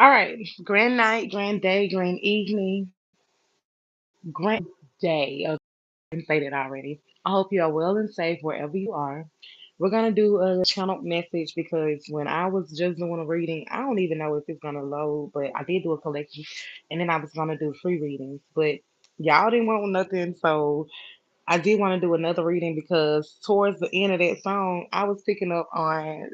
All right. Grand night, grand day, grand evening, grand day. Okay, I can say that already. I hope you are well and safe wherever you are. We're gonna do a channel message because when I was just doing a reading, I don't even know if it's gonna load, but I did do a collection, and then I was gonna do free readings, but y'all didn't want nothing, so I did want to do another reading because towards the end of that song, I was picking up on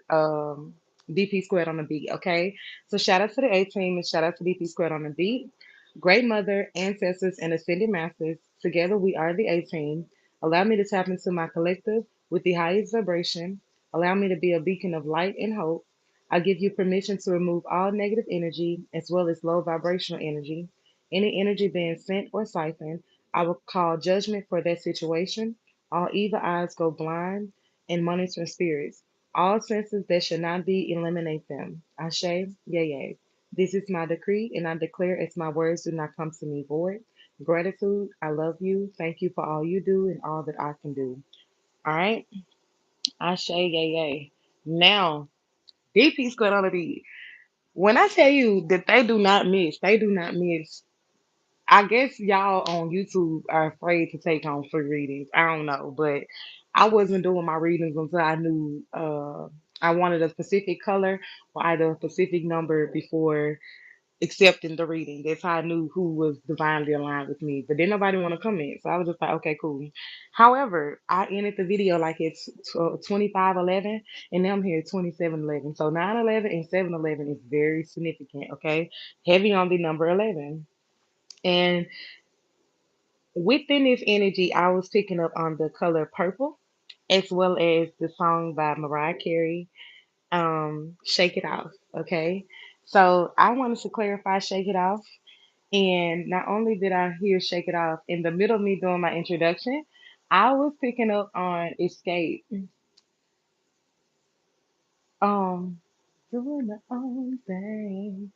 DP squared on the beat. Okay, so shout out to the A team and shout out to DP squared on the beat. Great mother, ancestors, and ascended masters. Together we are the A team. Allow me to tap into my collective with the highest vibration. Allow me to be a beacon of light and hope. I give you permission to remove all negative energy as well as low vibrational energy. Any energy being sent or siphoned, I will call judgment for that situation. All evil eyes go blind and monitoring spirits. All senses that should not be, eliminate them. Ashe, yea, yea. This is my decree, and I declare as my words do not come to me void. Gratitude, I love you. Thank you for all you do and all that I can do. All right? Ashe, yea, yea. Now, DP squared on the beat. When I tell you that they do not miss. I guess y'all on YouTube are afraid to take on free readings. I don't know, but I wasn't doing my readings until I knew I wanted a specific color or either a specific number before accepting the reading. That's how I knew who was divinely aligned with me. But then nobody want to comment, so I was just like, okay, cool. However, I ended the video like it's 25:11, and now I'm here at 27:11. So 9:11 and 7:11 is very significant. Okay, heavy on the number 11. And within this energy, I was picking up on the color purple, as well as the song by Mariah Carey, Shake It Off. Okay. So I wanted to clarify Shake It Off. And not only did I hear Shake It Off in the middle of me doing my introduction, I was picking up on Escape. Um, doing the own thing.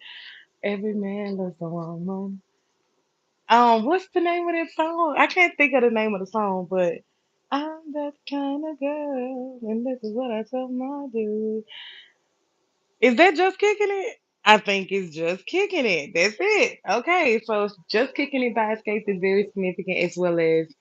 Every man loves a woman. What's the name of that song? I can't think of the name of the song, but I'm that kind of girl, and this is what I tell my dude. Is that just kicking it? I think it's just kicking it. That's it. Okay, so just kicking it by Escape is very significant, as well as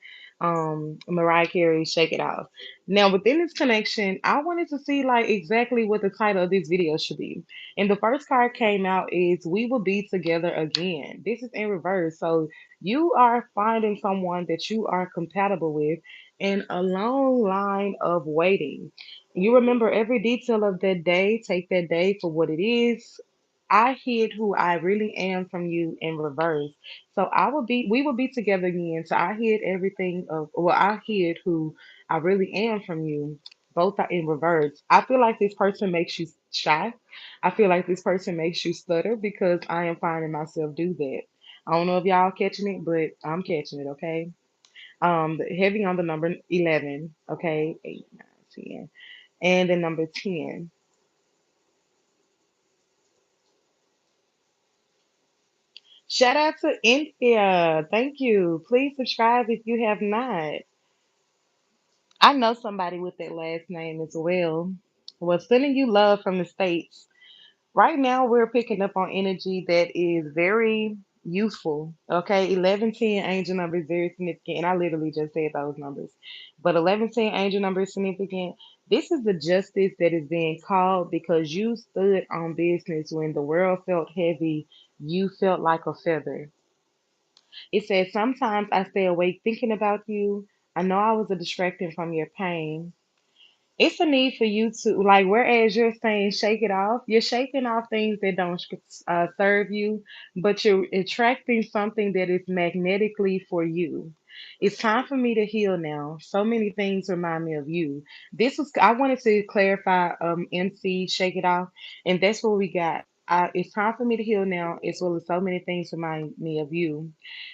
Mariah Carey Shake It Off. Now within this connection, I wanted to see like exactly what the title of this video should be. And the first card came out is We Will Be Together Again. This is in reverse. So you are finding someone that you are compatible with in a long line of waiting. You remember every detail of that day. Take that day for what it is. I hid who I really am from you in reverse. So we will be together again. So I hid everything I hid who I really am from you. Both are in reverse. I feel like this person makes you shy. I feel like this person makes you stutter because I am finding myself do that. I don't know if y'all catching it, but I'm catching it, okay? Heavy on the number 11, okay? 8, 9, 10. And then number 10. Shout out to India. Thank you. Please subscribe if you have not. I know somebody with that last name as well. Well, sending you love from the States. Right now, we're picking up on energy that is very useful. Okay, 1110 angel number is very significant, and I literally just said those numbers. But 1110 angel number is significant. This is the justice that is being called because you stood on business when the world felt heavy. You felt like a feather. It says, sometimes I stay awake thinking about you. I know I was a distraction from your pain. It's a need for you to like whereas you're saying shake it off, you're shaking off things that don't serve you, but you're attracting something that is magnetically for you. It's time for me to heal now. So many things remind me of you. This was I wanted to clarify MC shake it off, and that's what we got. It's time for me to heal now, as well as so many things remind me of you.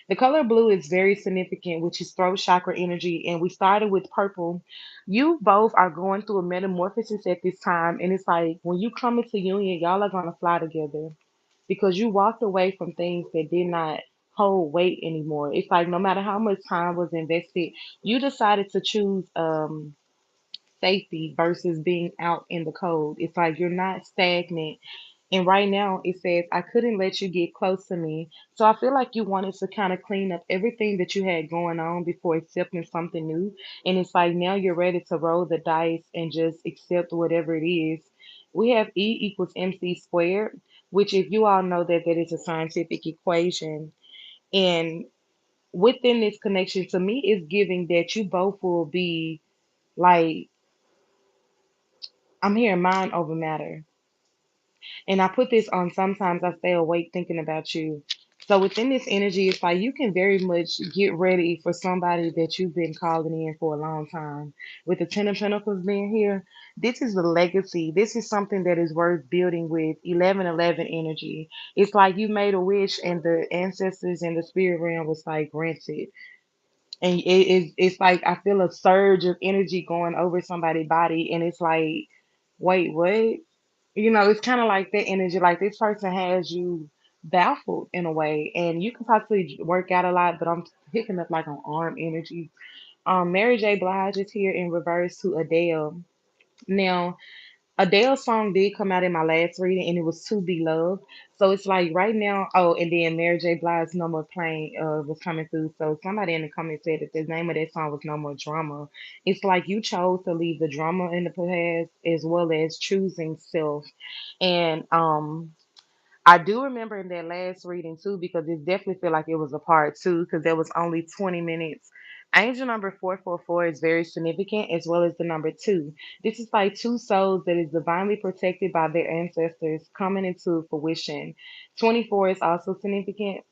The color blue is very significant, which is throat chakra energy, and we started with purple. You both are going through a metamorphosis at this time, and it's like when you come into union, y'all are gonna fly together because you walked away from things that did not hold weight anymore. It's like no matter how much time was invested, you decided to choose safety versus being out in the cold. It's like you're not stagnant. And right now it says, I couldn't let you get close to me. So I feel like you wanted to kind of clean up everything that you had going on before accepting something new. And it's like now you're ready to roll the dice and just accept whatever it is. We have E equals MC squared, which, if you all know that, that is a scientific equation. And within this connection, to me, is giving that you both will be like, I'm hearing mind over matter. And I put this on, sometimes I stay awake thinking about you. So within this energy, it's like you can very much get ready for somebody that you've been calling in for a long time. With the Ten of Pentacles being here, this is the legacy. This is something that is worth building with 1111 energy. It's like you made a wish and the ancestors and the spirit realm was like granted. And it's like I feel a surge of energy going over somebody's body, and it's like, wait, what? It's kind of like that energy. Like this person has you baffled in a way, and you can possibly work out a lot, but I'm picking up like on arm energy. Mary J. Blige is here in reverse to Adele. Now, Adele's song did come out in my last reading, and it was "To Be Loved." So it's like right now. Oh, and then Mary J. Blige's "No More Pain" was coming through. So somebody in the comments said that the name of that song was "No More Drama." It's like you chose to leave the drama in the past as well as choosing self. And I do remember in that last reading too, because it definitely feel like it was a part two, because there was only 20 minutes. Angel number 444 is very significant, as well as the number two. This is like two souls that is divinely protected by their ancestors coming into fruition. 24 is also significant,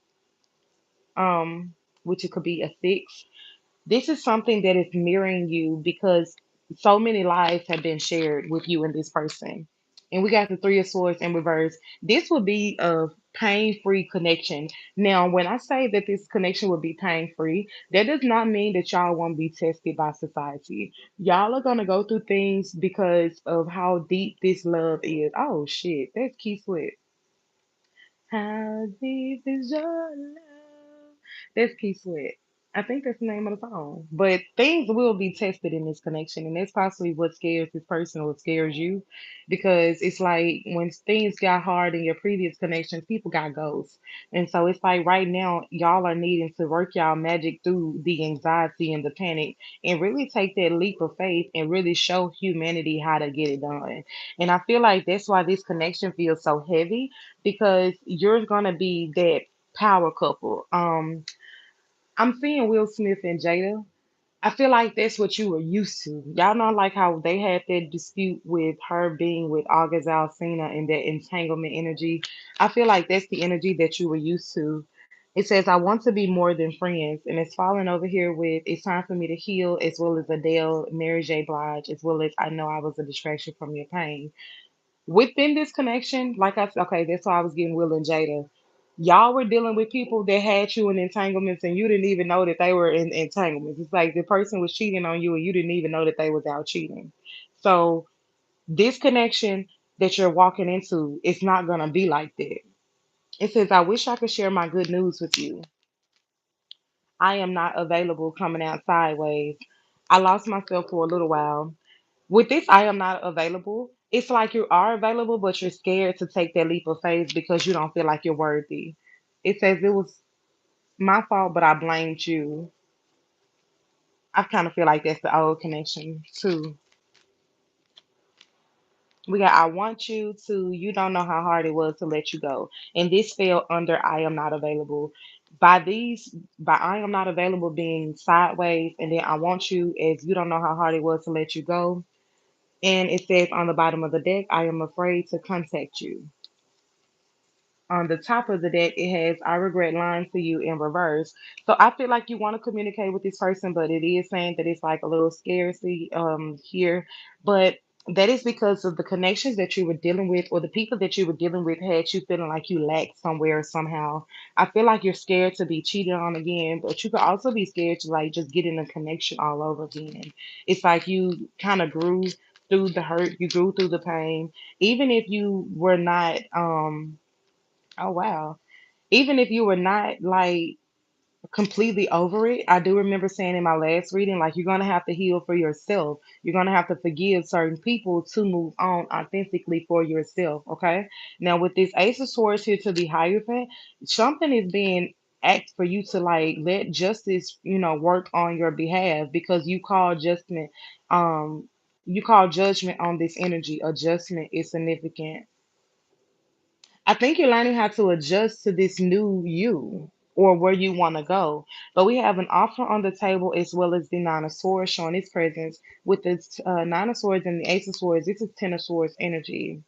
um, which it could be a six. This is something that is mirroring you because so many lives have been shared with you and this person. And we got the Three of Swords in reverse. This would be a pain free connection. Now, when I say that this connection would be pain free, that does not mean that y'all won't be tested by society. Y'all are going to go through things because of how deep this love is. Oh, shit. That's Key Sweat. How deep is your love? That's Key Sweat. I think that's the name of the song. But things will be tested in this connection, and that's possibly what scares this person or what scares you. Because it's like when things got hard in your previous connections, people got ghosts. And so it's like right now, y'all are needing to work y'all magic through the anxiety and the panic and really take that leap of faith and really show humanity how to get it done. And I feel like that's why this connection feels so heavy, because you're gonna be that power couple. I'm seeing Will Smith and Jada. I feel like that's what you were used to. Y'all know, like how they had that dispute with her being with August Alsina and that entanglement energy. I feel like that's the energy that you were used to. It says, I want to be more than friends. And it's falling over here with, it's time for me to heal, as well as Adele, Mary J. Blige, as well as I know I was a distraction from your pain. Within this connection, like I said, okay, that's why I was getting Will and Jada. Y'all were dealing with people that had you in entanglements and you didn't even know that they were in entanglements. It's like the person was cheating on you and you didn't even know that they was out cheating. So this connection that you're walking into, it's not gonna be like that. It says, I wish I could share my good news with you. I am not available coming out sideways. I lost myself for a little while. With this, I am not available. It's like you are available, but you're scared to take that leap of faith because you don't feel like you're worthy. It says it was my fault, but I blamed you. I kind of feel like that's the old connection too. We got I want you to, you don't know how hard it was to let you go. And this fell under I am not available. By I am not available being sideways, and then I want you as you don't know how hard it was to let you go. And it says on the bottom of the deck, I am afraid to contact you. On the top of the deck, it has I regret lying to you in reverse. So I feel like you want to communicate with this person, but it is saying that it's like a little scarcity here. But that is because of the connections that you were dealing with, or the people that you were dealing with had you feeling like you lacked somewhere somehow. I feel like you're scared to be cheated on again, but you could also be scared to like just get in a connection all over again. It's like you kind of grew through the hurt, you grew through the pain, even if you were not oh wow. Even if you were not like completely over it. I do remember saying in my last reading, like, you're going to have to heal for yourself. You're going to have to forgive certain people to move on authentically for yourself. Okay. Now, with this Ace of Swords here to the Hierophant, something is being asked for you to like let justice, work on your behalf because you call judgment on this energy. Adjustment is significant. I think you're learning how to adjust to this new you or where you want to go. But we have an offer on the table as well as the Nine of Swords showing its presence with the Nine of Swords and the Ace of Swords. This is Ten of Swords energy.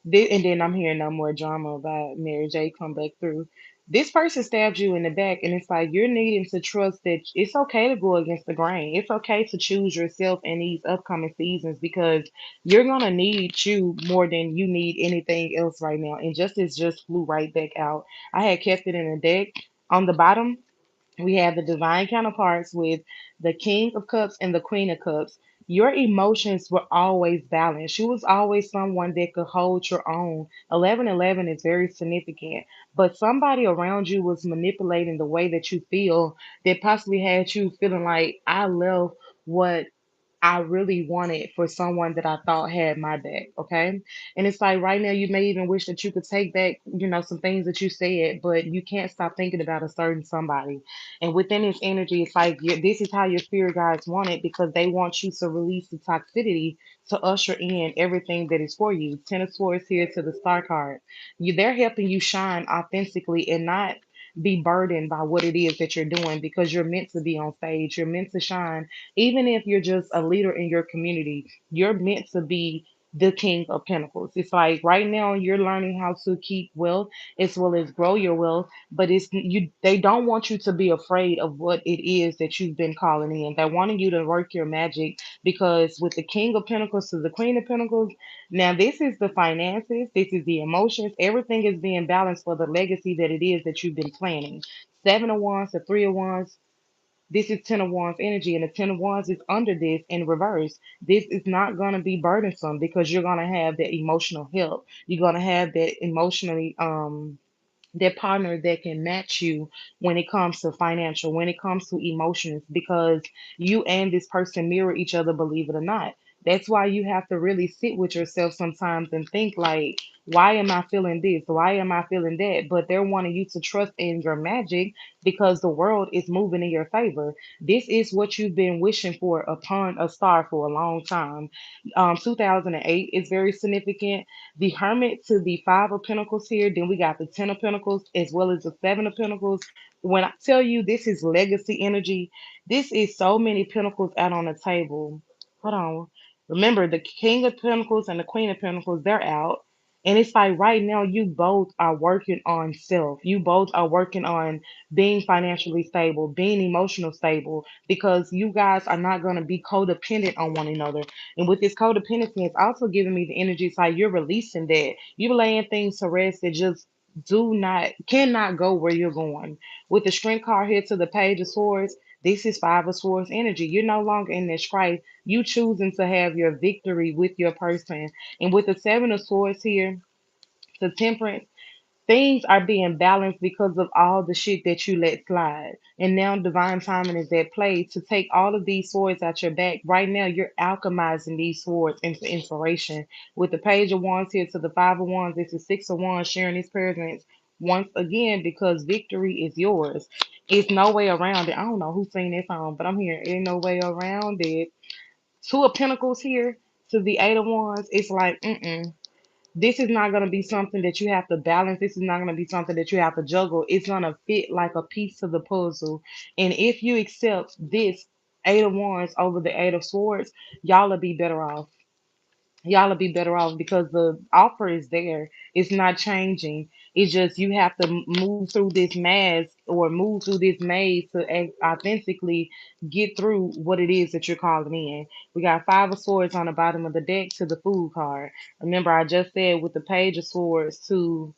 And then I'm hearing no more drama about Mary J. come back through. This person stabbed you in the back, and it's like you're needing to trust that it's okay to go against the grain. It's okay to choose yourself in these upcoming seasons because you're gonna need you more than you need anything else right now. And justice just flew right back out. I had kept it in the deck. On the bottom, we have the divine counterparts with the King of Cups and the Queen of Cups. Your emotions were always balanced. You was always someone that could hold your own. 1111 is very significant, but somebody around you was manipulating the way that you feel that possibly had you feeling like I left what I really wanted for someone that I thought had my back. Okay. And it's like right now, you may even wish that you could take back, some things that you said, but you can't stop thinking about a certain somebody. And within this energy, it's like this is how your spirit guides want it because they want you to release the toxicity to usher in everything that is for you. Ten of Swords here to the Star card. They're helping you shine authentically and not be burdened by what it is that you're doing because you're meant to be on stage. You're meant to shine even if you're just a leader in your community, you're meant to be the king of pentacles. It's like right now you're learning how to keep wealth as well as grow your wealth, but it's you they don't want you to be afraid of what it is that you've been calling in. They're wanting you to work your magic because with the king of pentacles to the queen of pentacles, now this is the finances, this is the emotions, everything is being balanced for the legacy that it is that you've been planning. Seven of wands, the three of wands, this is Ten of Wands energy, and the Ten of Wands is under this in reverse. This is not going to be burdensome because you're going to have that emotional help. You're going to have that emotionally that partner that can match you when it comes to financial, when it comes to emotions, because you and this person mirror each other, believe it or not. That's why you have to really sit with yourself sometimes and think like, why am I feeling this? Why am I feeling that? But they're wanting you to trust in your magic because the world is moving in your favor. This is what you've been wishing for upon a star for a long time. 2008 is very significant. The Hermit to the Five of Pentacles here. Then we got the Ten of Pentacles as well as the Seven of Pentacles. When I tell you this is legacy energy, this is so many pentacles out on the table. Hold on. Remember, the King of Pentacles and the Queen of Pentacles, they're out. And it's like right now, you both are working on self. You both are working on being financially stable, being emotional stable, because you guys are not going to be codependent on one another. And with this codependency, it's also giving me the energy. It's like you're releasing that. You're laying things to rest that just cannot go where you're going. With the strength card here to the Page of Swords, this is Five of Swords energy. You're no longer in this strife. You choosing to have your victory with your person. And with the Seven of Swords here, the Temperance, things are being balanced because of all the shit that you let slide. And now divine timing is at play to take all of these swords out your back. Right now, you're alchemizing these swords into inspiration. With the Page of Wands here to the Five of Wands, this is Six of Wands sharing his presence once again because victory is yours. It's no way around it. I don't know who sing this song, but I'm here. Ain't no way around it. Two of Pentacles here to the Eight of Wands. It's like, this is not going to be something that you have to balance. This is not going to be something that you have to juggle. It's going to fit like a piece of the puzzle. And if you accept this Eight of Wands over the Eight of Swords, y'all will be better off. Y'all will be better off because the offer is there. It's not changing. It's just you have to move through this maze or move through this maze to authentically get through what it is that you're calling in. We got Five of Swords on the bottom of the deck to the Fool card. Remember, I just said with the Page of Swords to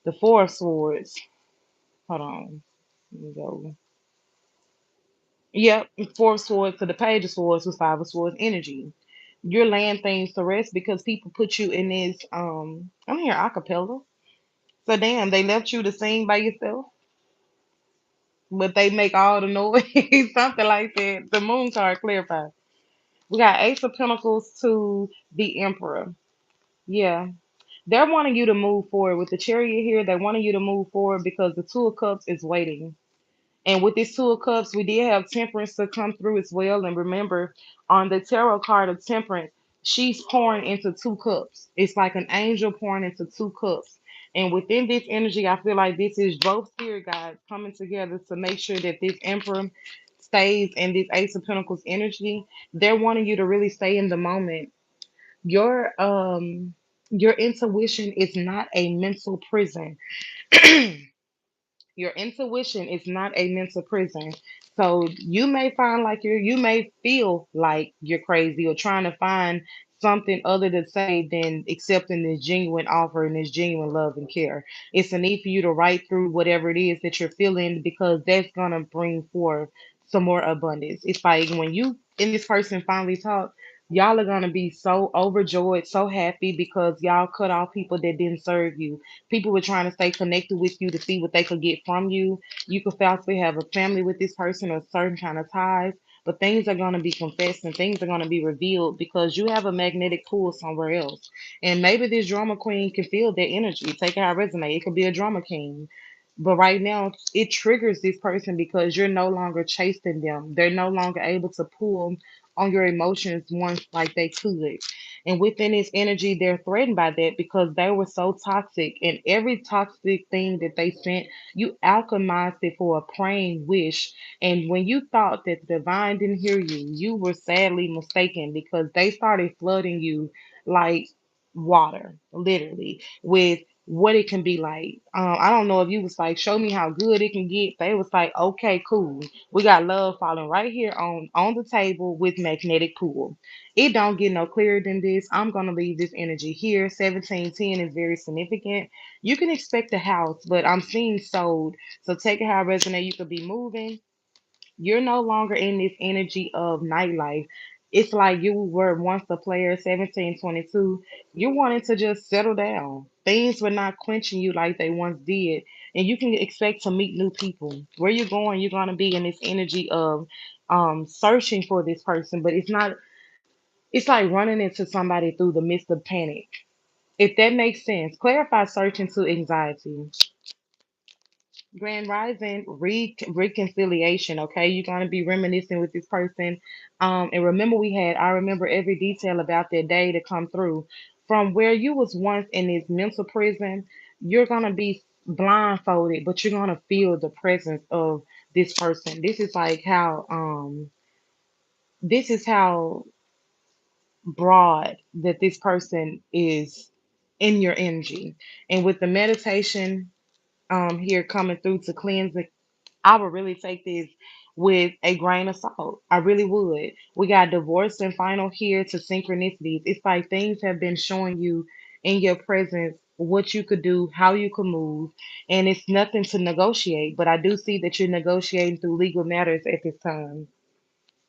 the Four of Swords. Hold on. Let me go. Yep, Four of Swords to the Page of Swords was Five of Swords energy. You're laying things to rest because people put you in this I'm here acapella. So damn, they left you to sing by yourself, but they make all the noise, something like that. The moon card clarified. We got Ace of Pentacles to the Emperor. Yeah, they're wanting you to move forward with the Chariot here. They're wanting you to move forward because the Two of Cups is waiting. And with this Two of Cups, we did have Temperance to come through as well. And remember, on the tarot card of Temperance, she's pouring into two cups. It's like an angel pouring into two cups. And within this energy, I feel like this is both spirit guides coming together to make sure that this Emperor stays in this Ace of Pentacles energy. They're wanting you to really stay in the moment. Your intuition is not a mental prison. Your intuition is not a mental prison. So you may find like you may feel like you're crazy or trying to find something other to say than accepting this genuine offer and this genuine love and care. It's a need for you to write through whatever it is that you're feeling because that's gonna bring forth some more abundance. It's like when you and this person finally talk, y'all are gonna be so overjoyed, so happy because y'all cut off people that didn't serve you. People were trying to stay connected with you to see what they could get from you. You could possibly have a family with this person or certain kind of ties, but things are going to be confessed and things are going to be revealed because you have a magnetic pull somewhere else. And maybe this drama queen can feel that energy. Take out resonate. It could be a drama king. But right now, it triggers this person because you're no longer chasing them. They're no longer able to pull on your emotions once like they could. And within this energy, they're threatened by that because they were so toxic. And every toxic thing that they sent, you alchemized it for a praying wish. And when you thought that the divine didn't hear you, you were sadly mistaken because they started flooding you like water, literally, with what it can be like. I don't know if you was like, show me how good it can get. They was like, okay, cool. We got love falling right here on the table with magnetic pull. It don't get no clearer than this. I'm gonna leave this energy here. 1710 is very significant. You can expect a house, but I'm seeing sold. So take it how it resonates. You could be moving. You're no longer in this energy of nightlife. It's like you were once a player, 1722. You wanted to just settle down. Things were not quenching you like they once did. And you can expect to meet new people. Where you're going, you're gonna be in this energy of searching for this person, but it's like running into somebody through the midst of panic. If that makes sense, clarify searching to anxiety. Grand Rising, reconciliation. Okay, you're gonna be reminiscing with this person, and remember I remember every detail about that day to come through. From where you was once in this mental prison, you're gonna be blindfolded, but you're gonna feel the presence of this person. This is how broad that this person is in your energy. And with the meditation here coming through to cleanse it, I would really take this with a grain of salt. I really would. We got divorce and final here to synchronicities. It's like things have been showing you in your presence what you could do, how you could move, and it's nothing to negotiate. But I do see that you're negotiating through legal matters at this time.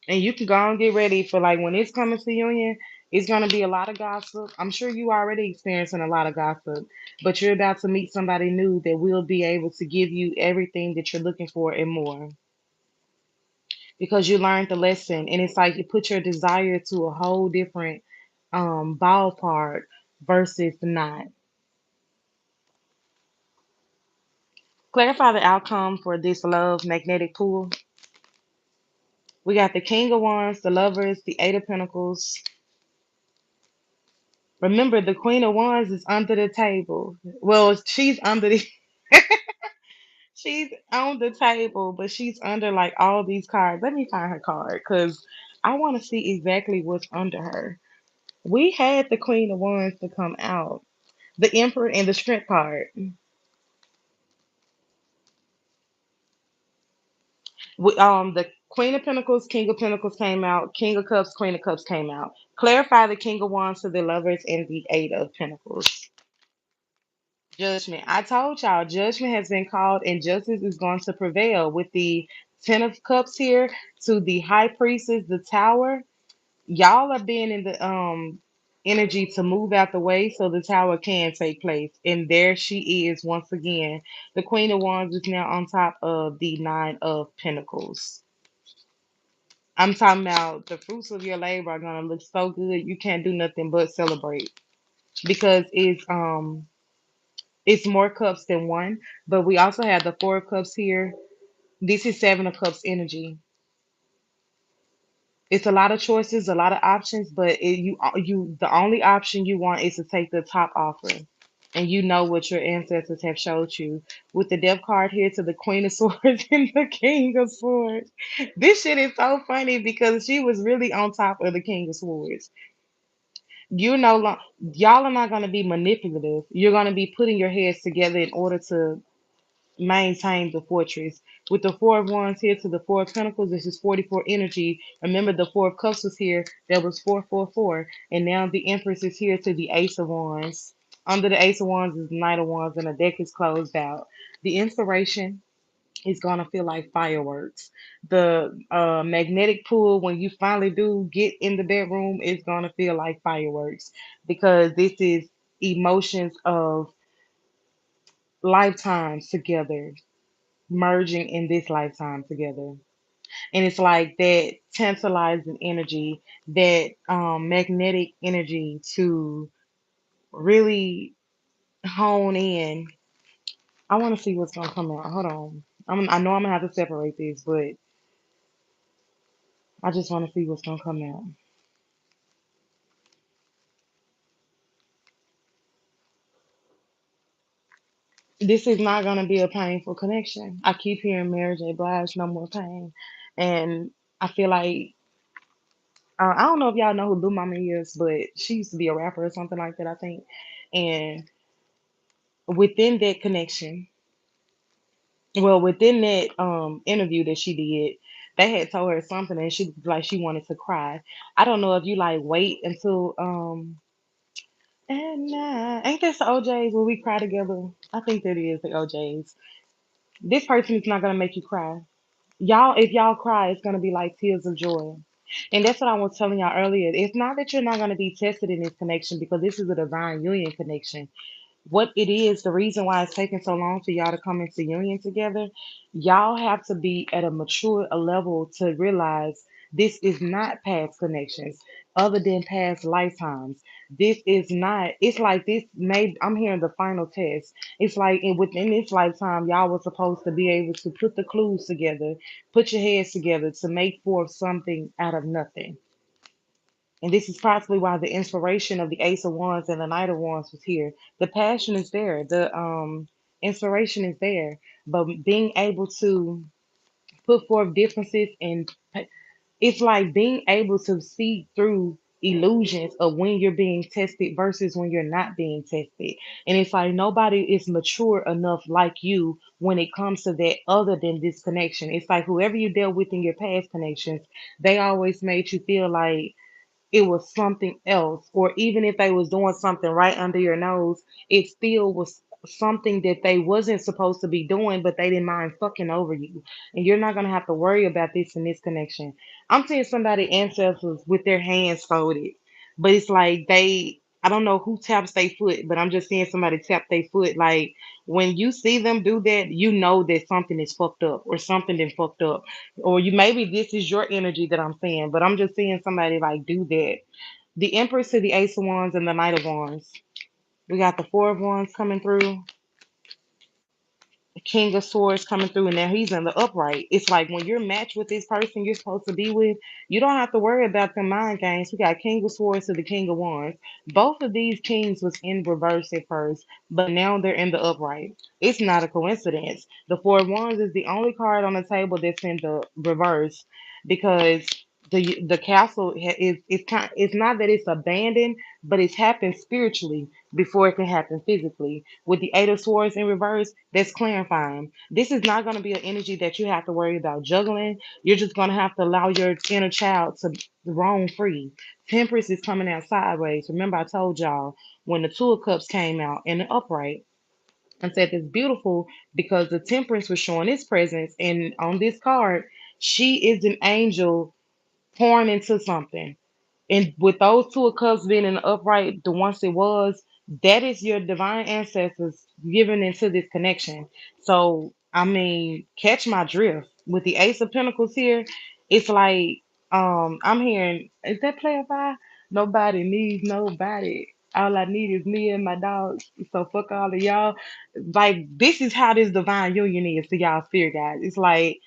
And you can go and get ready for like when it's coming to union, it's gonna be a lot of gossip. I'm sure you already experiencing a lot of gossip, but you're about to meet somebody new that will be able to give you everything that you're looking for and more because you learned the lesson. And it's like you put your desire to a whole different ballpark versus not. Clarify the outcome for this love magnetic pool. We got the King of Wands, the Lovers, the Eight of Pentacles. Remember, the Queen of Wands is under the table. Well, she's on the table, but she's under like all these cards. Let me find her card because I want to see exactly what's under her. We had the Queen of Wands to come out, the Emperor and the Strength card. The Queen of Pentacles, King of Pentacles came out. King of Cups, Queen of Cups came out. Clarify the King of Wands to the Lovers and the Eight of Pentacles. Judgment. I told y'all, judgment has been called, and justice is going to prevail with the Ten of Cups here to the High Priestess, the Tower. Y'all are being in the energy to move out the way so the tower can take place. And there she is once again. The Queen of Wands is now on top of the Nine of Pentacles. I'm talking about the fruits of your labor are gonna look so good you can't do nothing but celebrate because it's more cups than one, but we also have the Four of Cups here. This is Seven of Cups energy. It's a lot of choices, a lot of options, but you the only option you want is to take the top offer. And you know what your ancestors have showed you. With the Death card here to the Queen of Swords and the King of Swords. This shit is so funny because she was really on top of the King of Swords. You know, y'all are not going to be manipulative. You're going to be putting your heads together in order to maintain the fortress. With the Four of Wands here to the Four of Pentacles, this is 44 energy. Remember, the Four of Cups was here. That was 444. And now the Empress is here to the Ace of Wands. Under the Ace of Wands is the Knight of Wands, and the deck is closed out. The inspiration is going to feel like fireworks. The magnetic pull, when you finally do get in the bedroom, is going to feel like fireworks because this is emotions of lifetimes together merging in this lifetime together. And it's like that tantalizing energy, that magnetic energy to really hone in. I want to see what's going to come out. Hold on. I know I'm going to have to separate this, but I just want to see what's going to come out. This is not going to be a painful connection. I keep hearing Mary J. Blige, no more pain. And I feel like, I don't know if y'all know who Lil Mama is, but she used to be a rapper or something like that, I think. And within that connection, well, within that interview that she did, they had told her something and she like she wanted to cry. I don't know if you like wait until and ain't this the OJs where we cry together? I think that is the OJs. This person is not gonna make you cry. Y'all, if y'all cry, it's gonna be like tears of joy. And that's what I was telling y'all earlier. It's not that you're not gonna be tested in this connection because this is a divine union connection. What it is, the reason why it's taking so long for y'all to come into union together, y'all have to be at a mature a level to realize this is not past connections other than past lifetimes. This is not, it's like this made, I'm hearing the final test. It's like within this lifetime, y'all were supposed to be able to put the clues together, put your heads together to make forth something out of nothing. And this is possibly why the inspiration of the Ace of Wands and the Knight of Wands was here. The passion is there, the inspiration is there, but being able to put forth differences and it's like being able to see through illusions of when you're being tested versus when you're not being tested. And it's like nobody is mature enough like you when it comes to that other than this connection. It's like whoever you dealt with in your past connections, they always made you feel like it was something else, or even if they was doing something right under your nose, it still was something that they wasn't supposed to be doing, but they didn't mind fucking over you. And you're not gonna have to worry about this in this connection. I'm seeing somebody ancestors with their hands folded, but it's like I don't know who taps their foot, but I'm just seeing somebody tap their foot. Like when you see them do that, you know that something is fucked up or something is fucked up, or you maybe this is your energy that I'm seeing, but I'm just seeing somebody like do that. The Empress to the Ace of Wands and the Knight of Wands. We got the Four of Wands coming through, the King of Swords coming through, and now he's in the upright. It's like when you're matched with this person you're supposed to be with, you don't have to worry about the mind games. We got King of Swords to the King of Wands. Both of these kings was in reverse at first, but now they're in the upright. It's not a coincidence. The Four of Wands is the only card on the table that's in the reverse because the castle is it's not that it's abandoned, but it's happened spiritually before it can happen physically. With the Eight of Swords in reverse, that's clarifying. This is not going to be an energy that you have to worry about juggling. You're just going to have to allow your inner child to roam free. Temperance is coming out sideways. Remember, I told y'all when the Two of Cups came out in the upright, I said it's beautiful because the Temperance was showing its presence. And on this card, she is an angel pouring into something. And with those two of cups being in the upright, the once it was, that is your divine ancestors giving into this connection. So I mean, catch my drift. With the Ace of Pentacles here, it's like I'm hearing, is that player five? Nobody needs nobody. All I need is me and my dog. So fuck all of y'all. Like this is how this divine union is to y'all spirit guys. It's like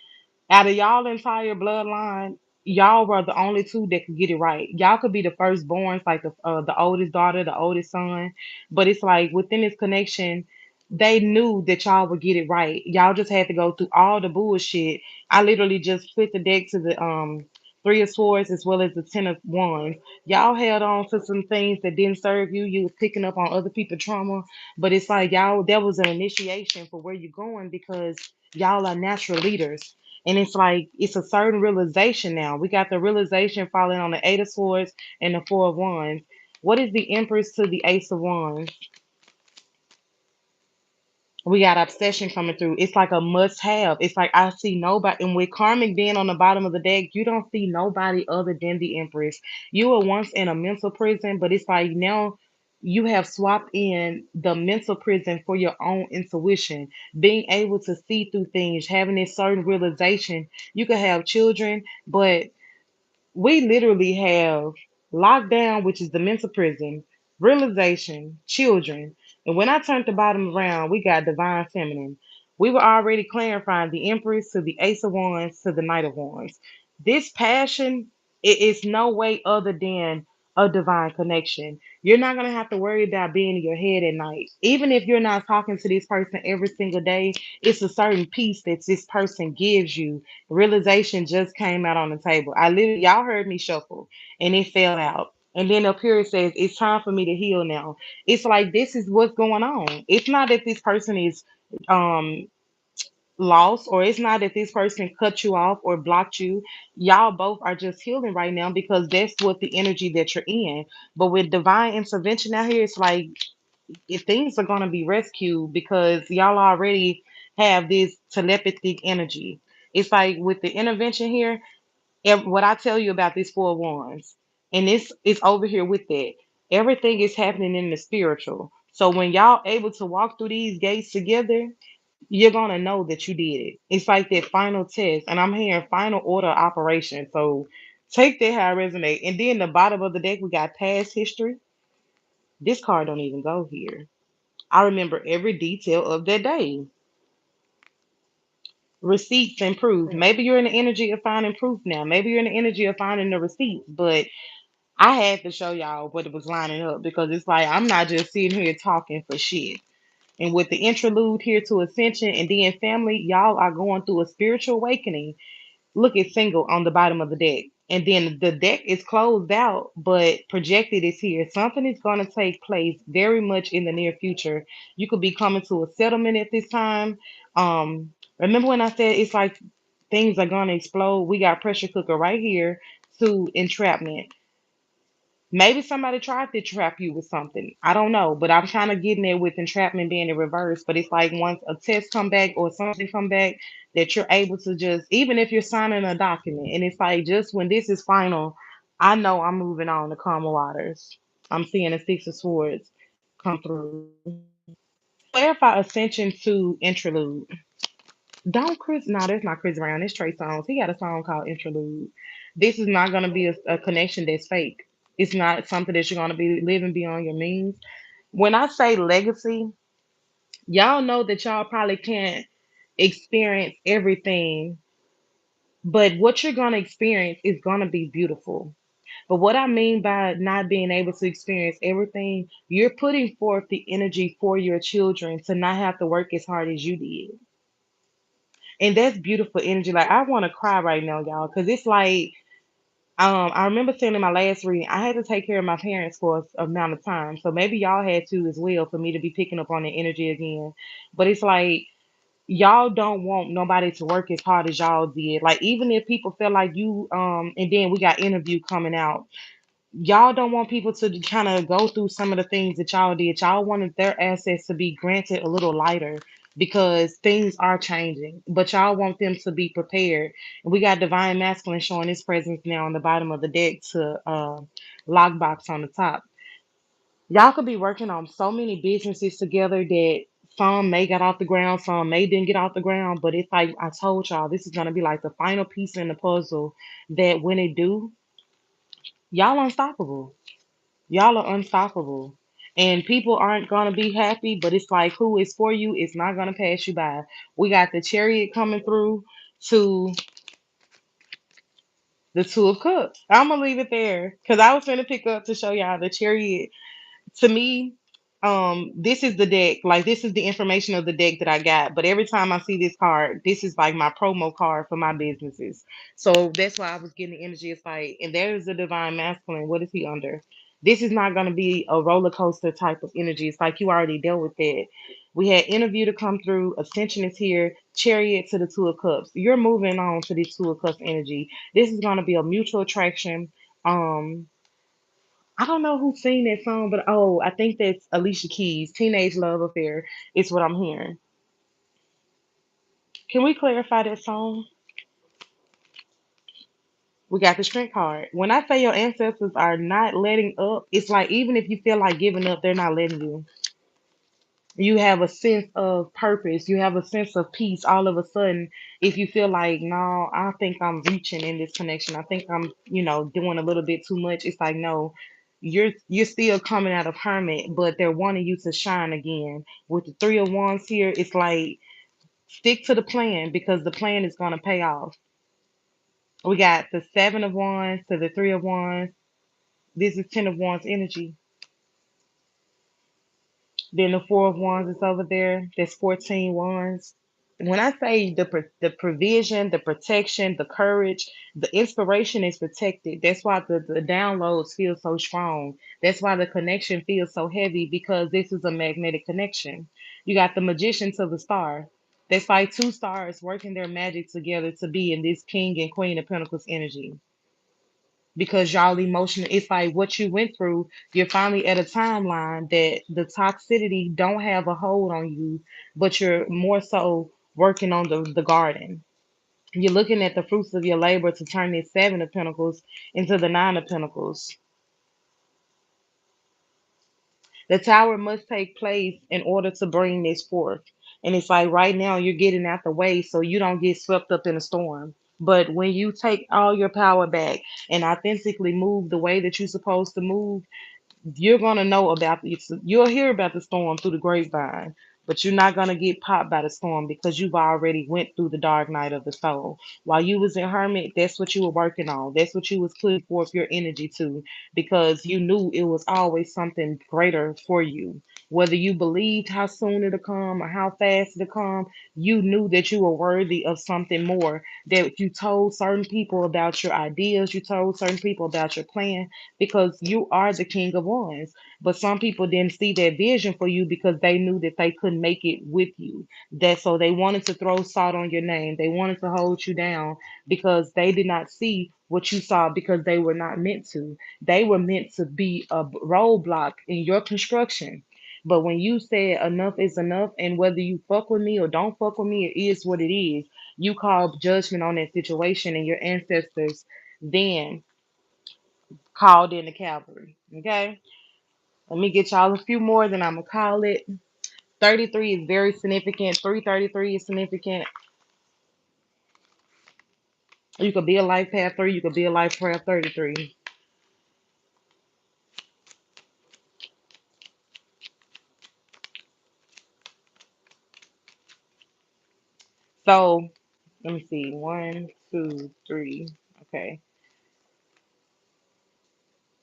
out of y'all entire bloodline, y'all were the only two that could get it right. Y'all could be the firstborns, like the oldest daughter, the oldest son, but it's like within this connection, they knew that y'all would get it right. Y'all just had to go through all the bullshit. I literally just flipped the deck to the three of swords as well as the ten of wands. Y'all held on to some things that didn't serve you. You was picking up on other people's trauma, but it's like y'all, that was an initiation for where you're going because y'all are natural leaders. And it's like it's a certain realization now. We got the realization falling on the Eight of Swords and the Four of Wands. What is the Empress to the Ace of Wands? We got obsession coming through. It's like a must have. It's like I see nobody. And with karmic being on the bottom of the deck, you don't see nobody other than the Empress. You were once in a mental prison, but it's like now you have swapped in the mental prison for your own intuition, being able to see through things, having this certain realization. You could have children, but we literally have lockdown, which is the mental prison, realization, children. And when I turned the bottom around, we got divine feminine. We were already clarifying the Empress to the Ace of Wands to the Knight of Wands. This passion, it is no way other than a divine connection. You're not going to have to worry about being in your head at night. Even if you're not talking to this person every single day, it's a certain peace that this person gives you. Realization just came out on the table. I literally, y'all heard me shuffle and it fell out. And then up here it says, it's time for me to heal now. It's like, this is what's going on. It's not that this person is um, lost, or it's not that this person cut you off or blocked you. Y'all both are just healing right now because that's what the energy that you're in. But with divine intervention out here, it's like if things are going to be rescued because y'all already have this telepathic energy. It's like with the intervention here, what I tell you about these four wands, and this is over here with that. Everything is happening in the spiritual. So when y'all able to walk through these gates together, you're gonna know that you did it. It's like that final test, and I'm hearing final order operation. So take that how it resonate. And then the bottom of the deck, we got past history. This card don't even go here. I remember every detail of that day. Receipts and proof. Maybe you're in the energy of finding proof now. Maybe you're in the energy of finding the receipts. But I had to show y'all what it was lining up because it's like I'm not just sitting here talking for shit. And with the interlude here to ascension and then family, y'all are going through a spiritual awakening. Look at single on the bottom of the deck. And then the deck is closed out, but projected is here. Something is going to take place very much in the near future. You could be coming to a settlement at this time. Remember when I said it's like things are going to explode? We got pressure cooker right here to entrapment. Maybe somebody tried to trap you with something. I don't know, but I'm kind of getting there with entrapment being in reverse. But it's like once a test come back or something come back that you're able to just, even if you're signing a document, and it's like just when this is final, I know I'm moving on to calmer waters. I'm seeing the Six of Swords come through. Clarify ascension to interlude. Don't Chris? No, that's not Chris Brown. It's Trey Songz. He got a song called Interlude. This is not gonna be a connection that's fake. It's not something that you're gonna be living beyond your means. When I say legacy, y'all know that y'all probably can't experience everything, but what you're gonna experience is gonna be beautiful. But what I mean by not being able to experience everything, you're putting forth the energy for your children to not have to work as hard as you did. And that's beautiful energy. Like I want to cry right now, y'all, because it's like I remember saying in my last reading, I had to take care of my parents for a amount of time. So maybe y'all had to as well for me to be picking up on the energy again. But it's like y'all don't want nobody to work as hard as y'all did. Like even if people feel like you and then we got interview coming out. Y'all don't want people to kind of go through some of the things that y'all did. Y'all wanted their assets to be granted a little lighter. because things are changing. But y'all want them to be prepared. We got divine masculine showing his presence now on the bottom of the deck to lockbox on the top. Y'all could be working on so many businesses together that some may get off the ground, some may didn't get off the ground, but it's like I told y'all, this is gonna be like the final piece in the puzzle that when it do, y'all unstoppable. Y'all are unstoppable. And people aren't gonna be happy, but it's like who is for you is not gonna pass you by. We got the chariot coming through to the two of cups. I'm gonna leave it there because I was gonna pick up to show y'all the chariot. To me, this is the deck. Like this is the information of the deck that I got. But every time I see this card, this is like my promo card for my businesses. So that's why I was getting the energy. It's like, and there's the divine masculine. What is he under? This is not gonna be a roller coaster type of energy. It's like you already dealt with that. We had interview to come through. Ascension is here. Chariot to the two of cups. You're moving on to the two of cups energy. This is gonna be a mutual attraction. Um, I don't know who sing that song, but oh, I think that's Alicia Keys. Teenage Love Affair is what I'm hearing. Can we clarify that song? We got the strength card. When I say your ancestors are not letting up, it's like even if you feel like giving up, they're not letting you. You have a sense of purpose. You have a sense of peace all of a sudden. If you feel like, no, I think I'm reaching in this connection. I think I'm, doing a little bit too much. It's like, no, you're still coming out of hermit, but they're wanting you to shine again. With the three of wands here, it's like stick to the plan because the plan is gonna pay off. We got the seven of wands to the three of wands. This is ten of wands energy. Then the four of wands is over there. There's 14 wands. When I say the provision, the protection, the courage, the inspiration is protected. That's why the downloads feel so strong. That's why the connection feels so heavy because this is a magnetic connection. You got the magician to the star. That's like two stars working their magic together to be in this king and queen of pentacles energy because y'all emotional. It's like what you went through. You're finally at a timeline that the toxicity don't have a hold on you, but you're more so working on the garden. You're looking at the fruits of your labor to turn this seven of pentacles into the nine of pentacles. The tower must take place in order to bring this forth. And it's like right now you're getting out the way so you don't get swept up in a storm. But when you take all your power back and authentically move the way that you're supposed to move, you're gonna know about this. You'll hear about the storm through the grapevine, but you're not gonna get popped by the storm because you've already went through the dark night of the soul. While you was in hermit, that's what you were working on. That's what you was putting forth your energy to because you knew it was always something greater for you. Whether you believed how soon it'll come or how fast it'll come, you knew that you were worthy of something more. That you told certain people about your ideas, you told certain people about your plan, because you are the king of wands. But some people didn't see that vision for you because they knew that they couldn't make it with you. That so they wanted to throw salt on your name. They wanted to hold you down because they did not see what you saw because they were not meant to. They were meant to be a roadblock in your construction. But when you said enough is enough, and whether you fuck with me or don't fuck with me, it is what it is. You called judgment on that situation, and your ancestors then called in the cavalry. Okay, let me get y'all a few more, then I'm gonna call it. 33 is very significant. 333 is significant. You could be a life path 3, you could be a life path 33. So let me see. One, two, three. Okay.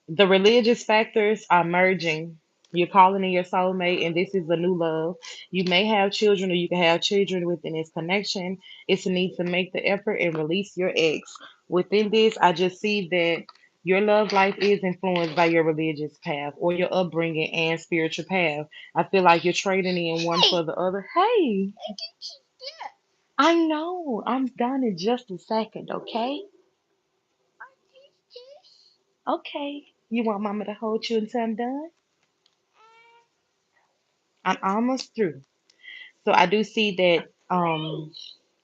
The religious factors are merging. You're calling in your soulmate, and this is a new love. You may have children, or you can have children within this connection. It's a need to make the effort and release your ex. Within this, I just see that your love life is influenced by your religious path or your upbringing and spiritual path. I feel like you're trading in one for the other. Hey, I know. I'm done in just a second, okay? Okay. You want mama to hold you until I'm done? I'm almost through. So I do see that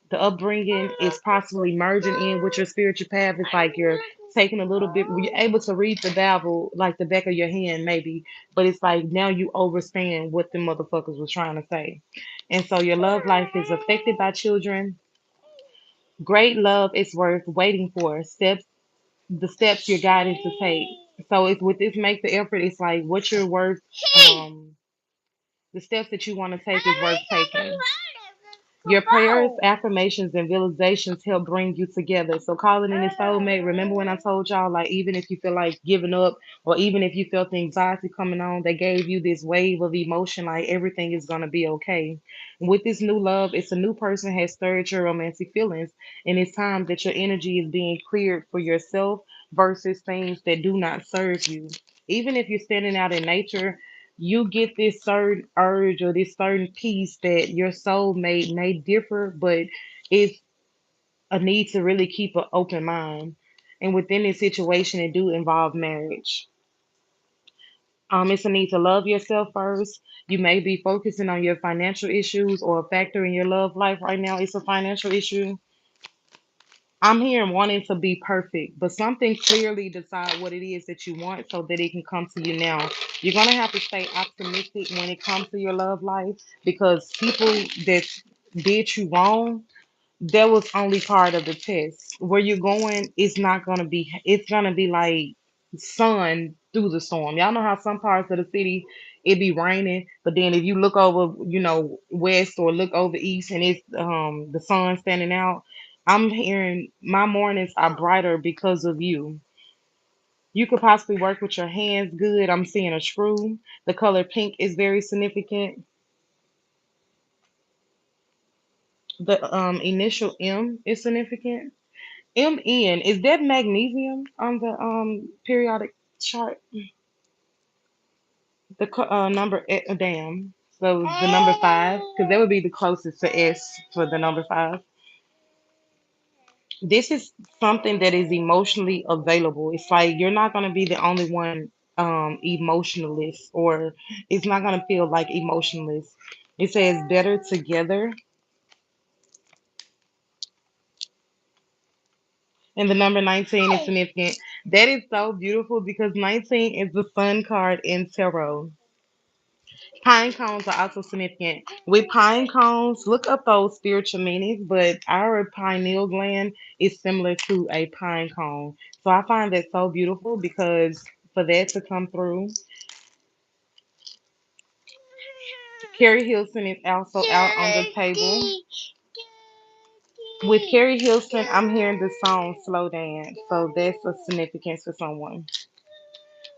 the upbringing is possibly merging in with your spiritual path. It's like you're taking a little bit, you're able to read the Bible like the back of your hand, maybe, but it's like now you understand what the motherfuckers was trying to say. And so your love life is affected by children. Great love is worth waiting for. The steps you're guided to take. So it's with this make the effort, it's like what you're worth, um, the steps that you want to take is worth taking. Your prayers, affirmations, and visualizations help bring you together. So calling in a soulmate. Remember when I told y'all, like, even if you feel like giving up, or even if you felt the anxiety coming on, they gave you this wave of emotion, like everything is gonna be okay. With this new love, it's a new person has stirred your romantic feelings, and it's time that your energy is being cleared for yourself versus things that do not serve you. Even if you're standing out in nature, you get this certain urge or this certain piece that your soulmate may differ, but it's a need to really keep an open mind. And within this situation, it do involve marriage. It's a need to love yourself first. You may be focusing on your financial issues, or a factor in your love life right now. It's a financial issue. I'm here wanting to be perfect, but something clearly decide what it is that you want so that it can come to you now. You're gonna have to stay optimistic when it comes to your love life, because people that did you wrong, that was only part of the test. Where you're going, it's gonna be like sun through the storm. Y'all know how some parts of the city it be raining, but then if you look over, west, or look over east, and it's the sun standing out. I'm hearing my mornings are brighter because of you. You could possibly work with your hands good. I'm seeing a screw. The color pink is very significant. The initial M is significant. MN, is that magnesium on the periodic chart? The number, damn. So the number five, because that would be the closest to S for the number five. This is something that is emotionally available. It's like you're not going to be the only one emotionalist, or it's not going to feel like emotionless. It says better together. And the number 19 is significant. That is so beautiful because 19 is the sun card in tarot. Pine cones are also significant. With pine cones, look up those spiritual meanings, but our pineal gland is similar to a pine cone. So I find that so beautiful because for that to come through, Carrie Hilson is also out on the table. With Carrie Hilson, I'm hearing the song Slow Dance. So that's a significance for someone.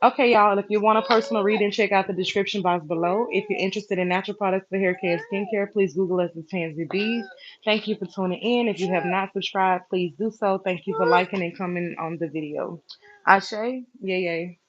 Okay, y'all, if you want a personal reading, check out the description box below. If you're interested in natural products for hair care and skincare, please Google us as Tansy Bees. Thank you for tuning in. If you have not subscribed, please do so. Thank you for liking and commenting on the video. Ashe, yay, yay.